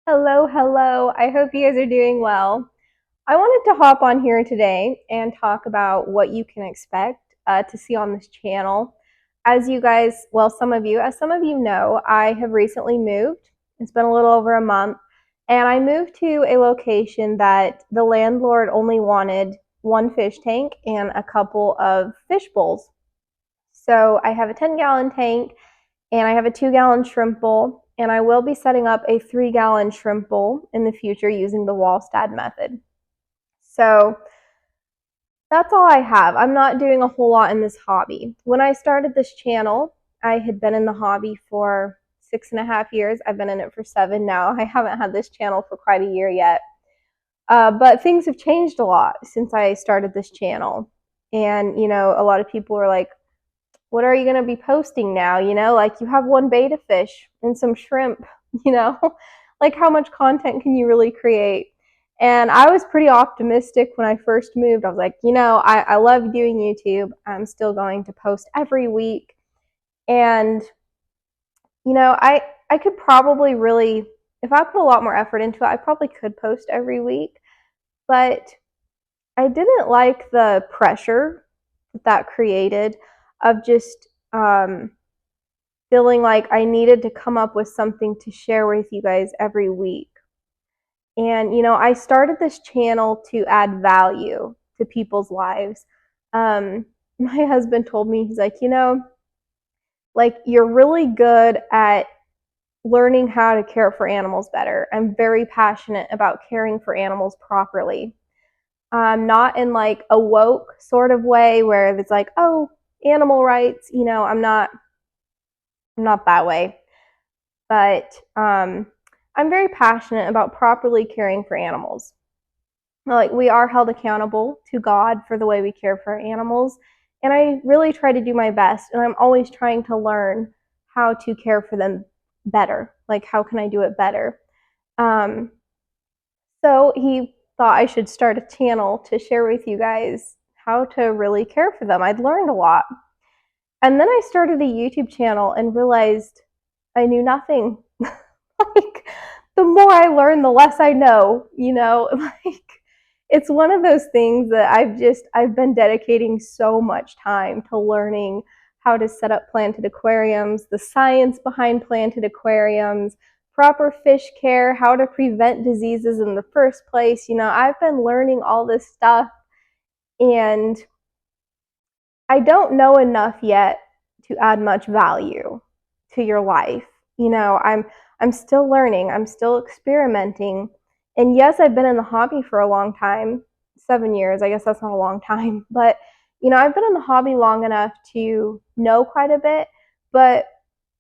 Hello, hello. I hope you guys are doing well. I wanted to hop on here today and talk about what you can expect to see on this channel. As you guys, well, as some of you know, I have recently moved. It's been a little over a month, and I moved to a location that the landlord only wanted one fish tank and a couple of fish bowls. So I have a 10-gallon tank and I have a 2-gallon shrimp bowl, and I will be setting up a 3-gallon shrimp bowl in the future using the Wallstad method. So that's all I have. I'm not doing a whole lot in this hobby. When I started this channel, I had been in the hobby for 6.5 years. I've been in it for 7 now. I haven't had this channel for quite a year yet. But things have changed a lot since I started this channel. And, a lot of people are like, what are you going to be posting now? Like you have one betta fish and some shrimp, you know, like how much content can you really create? And I was pretty optimistic when I first moved. I was like, I love doing YouTube. I'm still going to post every week. And, I could probably really, if I put a lot more effort into it, I probably could post every week. But I didn't like the pressure that created of just feeling like I needed to come up with something to share with you guys every week. And, I started this channel to add value to people's lives. My husband told me, he's like, like you're really good at learning how to care for animals better. I'm very passionate about caring for animals properly. Not in like a woke sort of way where it's like, oh, animal rights, I'm not that way. But I'm very passionate about properly caring for animals. Like, we are held accountable to God for the way we care for animals, and I really try to do my best, and I'm always trying to learn how to care for them better. Like, how can I do it better? Um, so he thought I should start a channel to share with you guys how to really care for them. I'd learned a lot. And then I started a YouTube channel and realized I knew nothing. Like, the more I learn, the less I know, like it's one of those things that I've been dedicating so much time to learning how to set up planted aquariums, the science behind planted aquariums, proper fish care, how to prevent diseases in the first place. I've been learning all this stuff, and I don't know enough yet to add much value to your life. I'm still learning, I'm still experimenting. And yes, I've been in the hobby for a long time, 7 years. I guess that's not a long time, but I've been in the hobby long enough to know quite a bit, but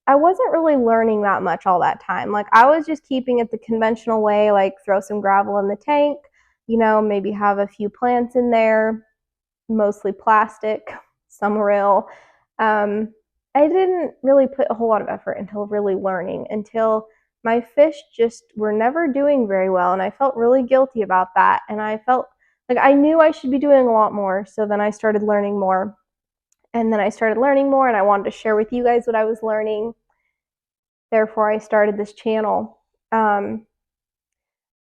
I wasn't really learning that much all that time. Like, I was just keeping it the conventional way, like throw some gravel in the tank, maybe have a few plants in there, mostly plastic, some real. Um, I didn't really put a whole lot of effort into really learning until my fish just were never doing very well, and I felt really guilty about that. And I felt like I knew I should be doing a lot more, so then I started learning more. And then I started learning more, and I wanted to share with you guys what I was learning. Therefore, I started this channel.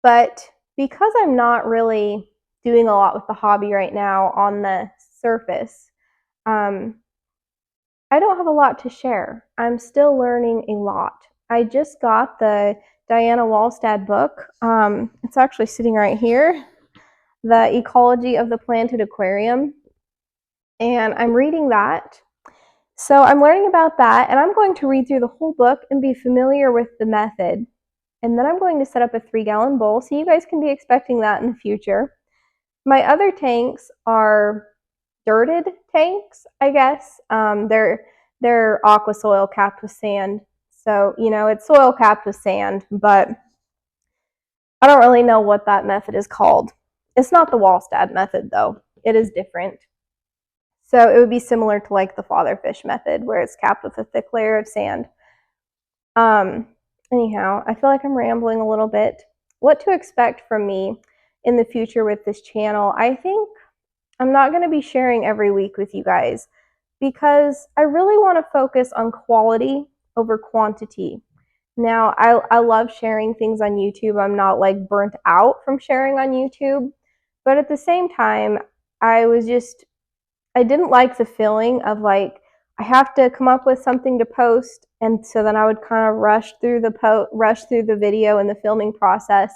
But because I'm not really doing a lot with the hobby right now on the surface, um, I don't have a lot to share. I'm still learning a lot. I just got the Diana Wallstad book. It's actually sitting right here, The Ecology of the Planted Aquarium. And I'm reading that. So I'm learning about that, and I'm going to read through the whole book and be familiar with the method. And then I'm going to set up a 3-gallon bowl, so you guys can be expecting that in the future. My other tanks are dirted tanks, I guess. They're aqua soil capped with sand. So, it's soil capped with sand, but I don't really know what that method is called. It's not the Wallstad method, though. It is different. So it would be similar to like the fatherfish method, where it's capped with a thick layer of sand. Anyhow, I feel like I'm rambling a little bit. What to expect from me in the future with this channel? I think I'm not going to be sharing every week with you guys because I really want to focus on quality over quantity. Now, I love sharing things on YouTube. I'm not like burnt out from sharing on YouTube. But at the same time, I was just, I didn't like the feeling of like, I have to come up with something to post. And so then I would kind of rush through the video and the filming process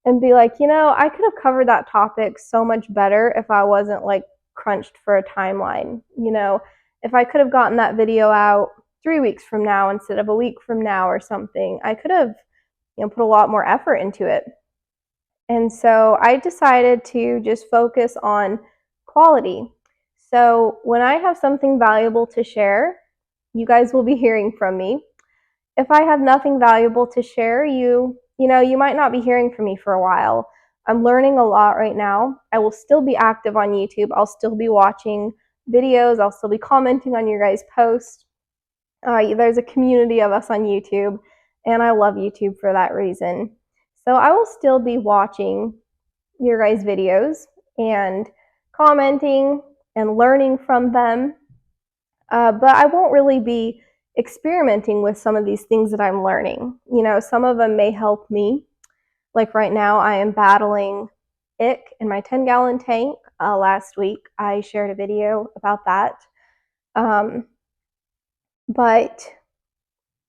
and be like, I could have covered that topic so much better if I wasn't like crunched for a timeline. If I could have gotten that video out 3 weeks from now instead of a week from now or something, I could have, put a lot more effort into it. And so I decided to just focus on quality. So when I have something valuable to share, you guys will be hearing from me. If I have nothing valuable to share, you might not be hearing from me for a while. I'm learning a lot right now. I will still be active on YouTube. I'll still be watching videos. I'll still be commenting on your guys' posts. There's a community of us on YouTube, and I love YouTube for that reason. So I will still be watching your guys' videos and commenting and learning from them, but I won't really be experimenting with some of these things that I'm learning. Some of them may help me. Like right now, I am battling ick in my 10-gallon tank. Last week, I shared a video about that. But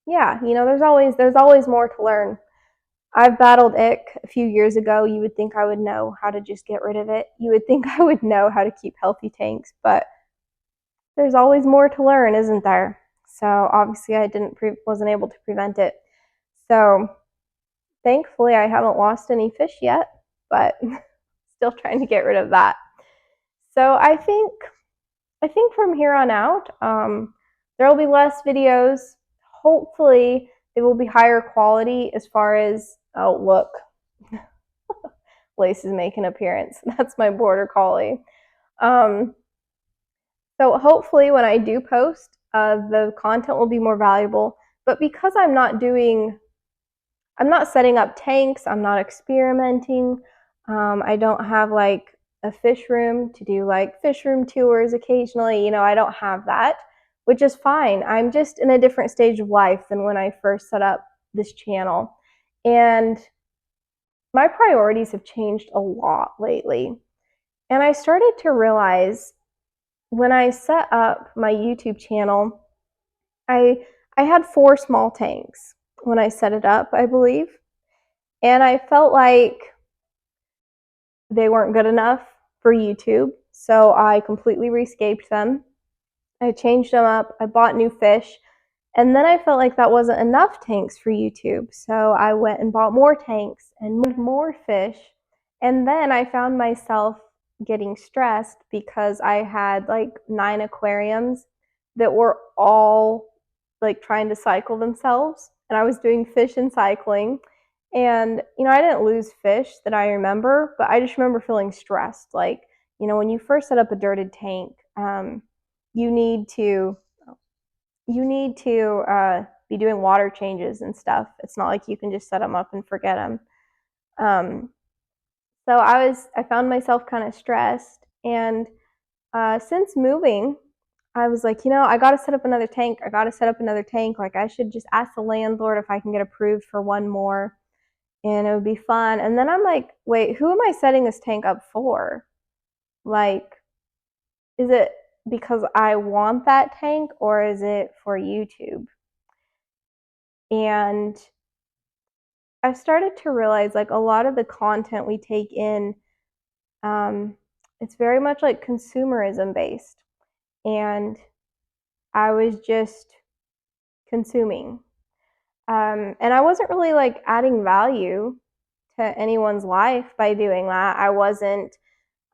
yeah, there's always more to learn. I've battled ick a few years ago. You would think I would know how to just get rid of it. You would think I would know how to keep healthy tanks, but there's always more to learn, isn't there? So obviously I wasn't able to prevent it. So thankfully I haven't lost any fish yet, but still trying to get rid of that. So I think from here on out, there will be less videos. Hopefully they will be higher quality as far as, oh look, Lace is making an appearance. That's my border collie. So hopefully when I do post, the content will be more valuable. But because I'm not setting up tanks, I'm not experimenting. I don't have like a fish room to do like fish room tours occasionally. I don't have that, which is fine. I'm just in a different stage of life than when I first set up this channel. And my priorities have changed a lot lately. And I started to realize when I set up my YouTube channel, I had 4 small tanks when I set it up, I believe. And I felt like they weren't good enough for YouTube, so I completely rescaped them. I changed them up, I bought new fish, and then I felt like that wasn't enough tanks for YouTube, so I went and bought more tanks and more fish. And then I found myself getting stressed because I had like 9 aquariums that were all like trying to cycle themselves, and I was doing fish and cycling. And I didn't lose fish that I remember, but I just remember feeling stressed. Like, when you first set up a dirted tank, you need to be doing water changes and stuff. It's not like you can just set them up and forget them. So I found myself kind of stressed, and since moving, I was like, I got to set up another tank. I got to set up another tank. Like, I should just ask the landlord if I can get approved for one more, and it would be fun. And then I'm like, wait, who am I setting this tank up for? Like, is it because I want that tank, or is it for YouTube? And I've started to realize like a lot of the content we take in, it's very much like consumerism based. And I was just consuming. And I wasn't really like adding value to anyone's life by doing that. I wasn't,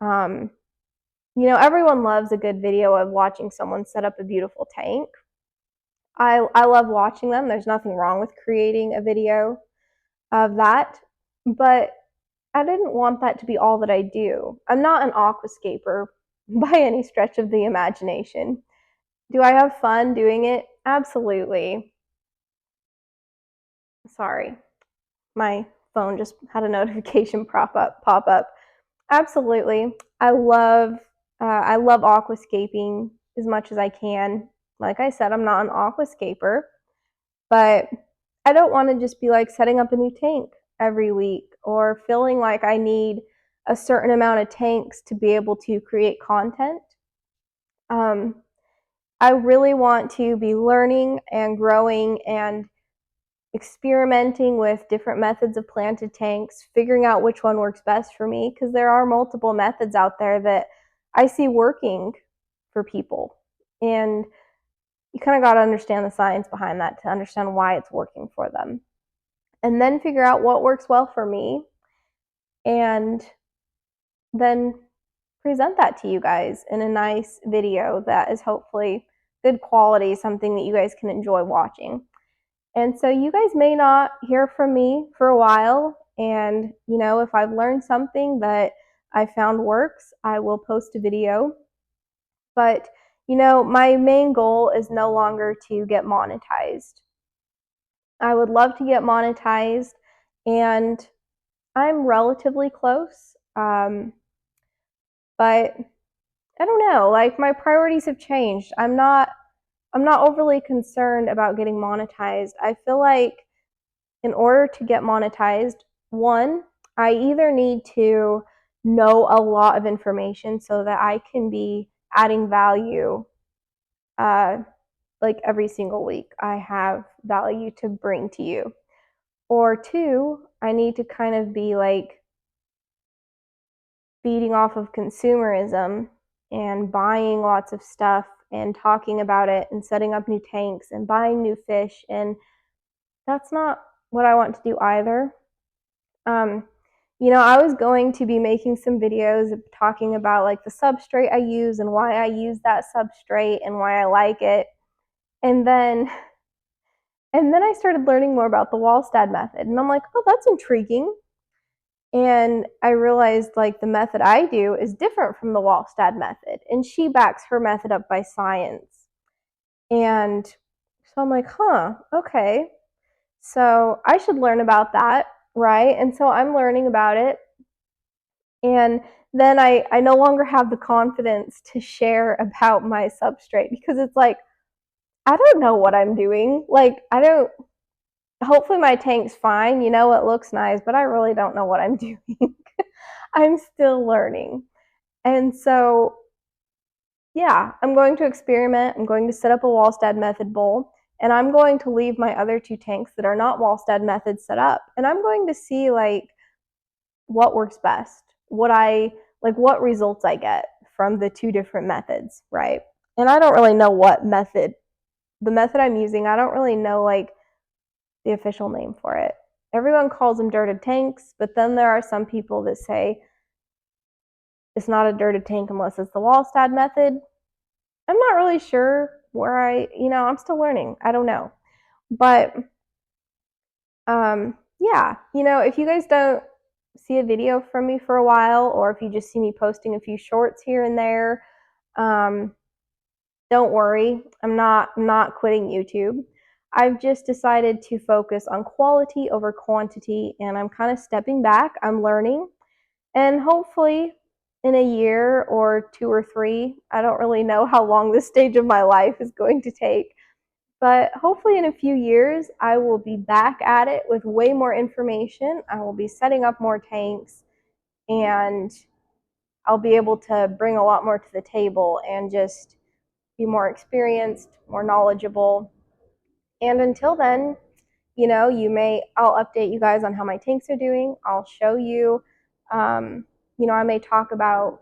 everyone loves a good video of watching someone set up a beautiful tank. I love watching them. There's nothing wrong with creating a video of that, but I didn't want that to be all that I do. I'm not an aquascaper by any stretch of the imagination. Do I have fun doing it? Absolutely. Sorry, my phone just had a notification pop up. Absolutely. I love aquascaping as much as I can. Like I said, I'm not an aquascaper, but I don't want to just be like setting up a new tank every week or feeling like I need a certain amount of tanks to be able to create content. Um, I really want to be learning and growing and experimenting with different methods of planted tanks, figuring out which one works best for me, because there are multiple methods out there that I see working for people. And you kind of got to understand the science behind that to understand why it's working for them. And then figure out what works well for me and then present that to you guys in a nice video that is hopefully good quality, something that you guys can enjoy watching. And so you guys may not hear from me for a while. And, if I've learned something that I found works, I will post a video. But, my main goal is no longer to get monetized. I would love to get monetized, and I'm relatively close. But I don't know, like my priorities have changed. I'm not overly concerned about getting monetized. I feel like in order to get monetized, one, I either need to know a lot of information so that I can be adding value like every single week. I have value to bring to you. Or two, I need to kind of be like feeding off of consumerism and buying lots of stuff and talking about it and setting up new tanks and buying new fish. And that's not what I want to do either. I was going to be making some videos talking about like the substrate I use and why I use that substrate and why I like it. And then I started learning more about the Wallstad method, and I'm like, oh, that's intriguing. And I realized like the method I do is different from the Wallstad method, and she backs her method up by science. And so I'm like, okay. So I should learn about that, right? And so I'm learning about it. And then I no longer have the confidence to share about my substrate because it's like, I don't know what I'm doing. Like, hopefully my tank's fine. It looks nice, but I really don't know what I'm doing. I'm still learning. And so, yeah, I'm going to experiment. I'm going to set up a Wallstad method bowl, and I'm going to leave my other two tanks that are not Wallstad methods set up. And I'm going to see like what works best, what results I get from the two different methods, right? And I don't really know the method I'm using, I don't really know like the official name for it. Everyone calls them dirted tanks, but then there are some people that say it's not a dirted tank unless it's the Wallstad method. I'm not really sure where I'm still learning. I don't know. But yeah, if you guys don't see a video from me for a while, or if you just see me posting a few shorts here and there, don't worry. I'm not quitting YouTube. I've just decided to focus on quality over quantity, and I'm kind of stepping back. I'm learning, and hopefully in a year or 2 or 3, I don't really know how long this stage of my life is going to take, but hopefully in a few years, I will be back at it with way more information. I will be setting up more tanks, and I'll be able to bring a lot more to the table and just be more experienced, more knowledgeable. And until then, I'll update you guys on how my tanks are doing. I'll show you, I may talk about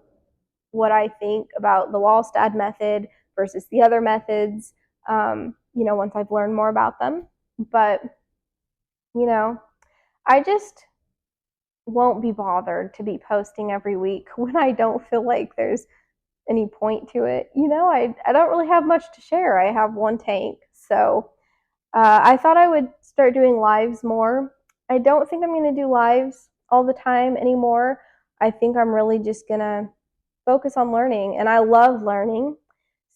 what I think about the Wallstad method versus the other methods, once I've learned more about them. But, I just won't be bothered to be posting every week when I don't feel like there's any point to it. I don't really have much to share. I have one tank. So I thought I would start doing lives more. I don't think I'm going to do lives all the time anymore. I think I'm really just going to focus on learning, and I love learning.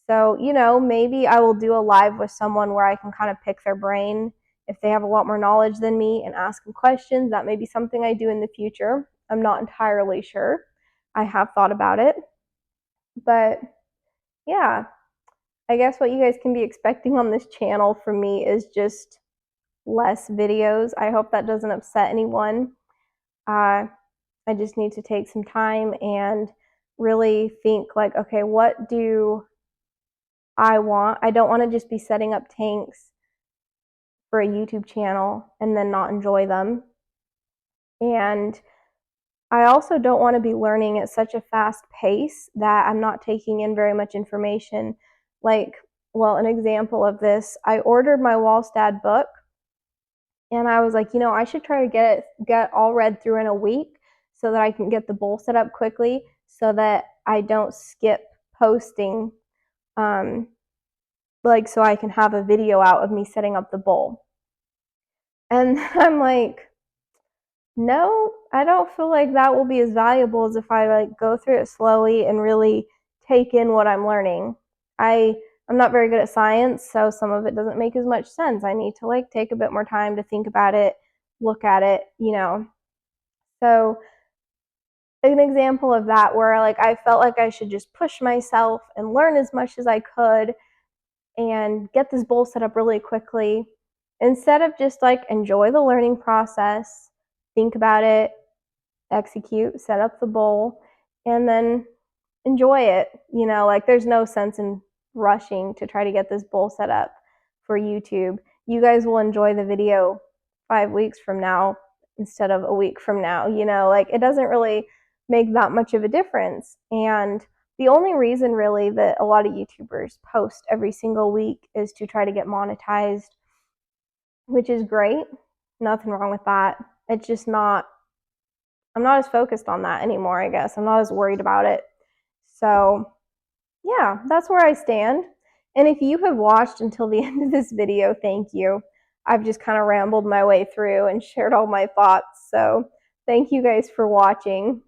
So, maybe I will do a live with someone where I can kind of pick their brain if they have a lot more knowledge than me and ask them questions. That may be something I do in the future. I'm not entirely sure. I have thought about it. But yeah, I guess what you guys can be expecting on this channel from me is just less videos. I hope that doesn't upset anyone. I just need to take some time and really think like, okay, what do I want? I don't want to just be setting up tanks for a YouTube channel and then not enjoy them. And I also don't want to be learning at such a fast pace that I'm not taking in very much information. Like, well, an example of this, I ordered my Wallstad book and I was like, I should try to get all read through in a week so that I can get the bowl set up quickly so that I don't skip posting, like so I can have a video out of me setting up the bowl. And I'm like, no, I don't feel like that will be as valuable as if I like go through it slowly and really take in what I'm learning. I'm not very good at science, so some of it doesn't make as much sense. I need to like take a bit more time to think about it, look at it, So an example of that where like I felt like I should just push myself and learn as much as I could and get this bowl set up really quickly instead of just like enjoy the learning process, think about it, execute, set up the bowl, and then enjoy it. Like there's no sense in rushing to try to get this bowl set up for YouTube. You guys will enjoy the video 5 weeks from now instead of a week from now. Like it doesn't really make that much of a difference. And the only reason really that a lot of YouTubers post every single week is to try to get monetized, which is great. Nothing wrong with that. It's just not, I'm not as focused on that anymore, I guess. I'm not as worried about it. So, yeah, that's where I stand. And if you have watched until the end of this video, thank you. I've just kind of rambled my way through and shared all my thoughts. So, thank you guys for watching.